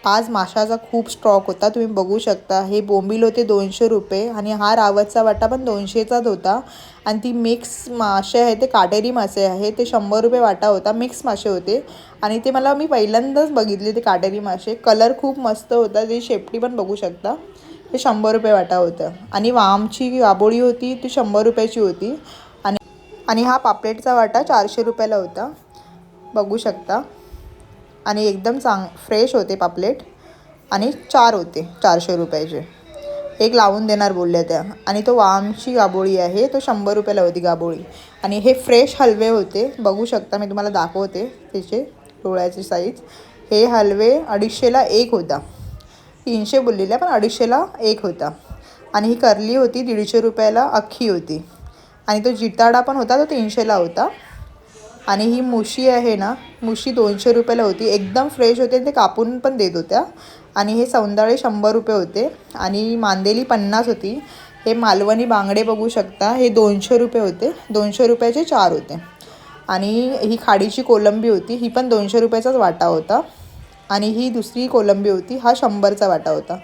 आज माशाचा खूप स्टॉक होता, तुम्ही बघू शकता. हे बोंबील होते 200 रुपये आणि हा रावसचा वाटा पण 200चाच होता. आणि ती मिक्स मासे आहे ते काटेरी मासे आहे, ते 100 रुपये वाटा होता. मिक्स मासे होते आणि ते मी पहिल्यांदाच बघितले ते काटेरी मासे. कलर खूप मस्त होता, ती शेपटी पण बघू शकता. ते 100 रुपये वाटा होतं. आणि वामची गाबोळी होती ती 100 रुपयाची होती. आणि आणि हा पापलेटचा वाटा 400 रुपयाला होता, बघू शकता. आणि एकदम फ्रेश होते पापलेट आणि 4 होते 400 रुपयाचे. एक लावून देणार बोलल्या त्या. आणि तो वामची गाबोळी आहे, तो 100 रुपयाला होती गाबोळी. आणि हे फ्रेश हलवे होते, बघू शकता. मी तुम्हाला दाखवते त्याचे डोळ्याची साईज. हे हलवे 250ला एक होता. 300 बोललेल्या पण 250ला एक होता. आणि ही करली होती 150 रुपयाला अख्खी होती. आणि तो जिताडा पण होता, तो 300ला होता. आणि ही मुशी आहे ना, मुशी 200 रुपयाला होती. एकदम फ्रेश होते, ते कापून पण देत होत्या. आणि हे सौंदाळे 100 रुपये होते. आणि मांदेली 50 होती. हे मालवणी बांगडे बघू शकता, हे 200 रुपये होते. 200 रुपयाचे 4 होते. आणि ही खाडीची कोलंबी होती, ही पण 200 रुपयाचाच वाटा होता. आणि ही दुसरी कोलंबी होती, हा 100चा वाटा होता.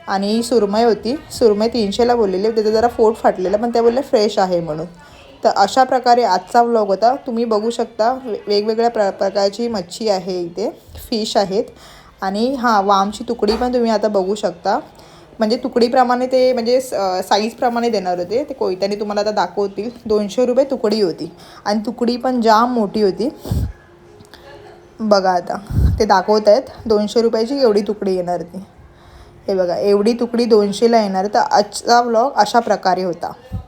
आणि ही सुरमई होती, सुरमई 300ला बोललेले, त्याचं जरा फोट फाटलेलं, पण त्या बोलले फ्रेश आहे म्हणून. तर अशा प्रकारे आजचा व्लॉग होता. तुम्ही बघू शकता वेगवेगळ्या प्रकारची मच्छी आहे इथे, फिश आहेत. आणि हां, वामची तुकडी पण तुम्ही आता बघू शकता. म्हणजे तुकडीप्रमाणे ते म्हणजे साईजप्रमाणे देणार होते ते. कोयत्याने तुम्हाला आता दाखवतील. 200 रुपये तुकडी होती. आणि तुकडी पण जाम मोठी होती. बघा आता ते दाखवत आहेत 200 रुपयाची एवढी तुकडी येणार ती. हे बघा, एवढी तुकडी 200ला येणार. तर आजचा व्लॉग अशा प्रकारे होता.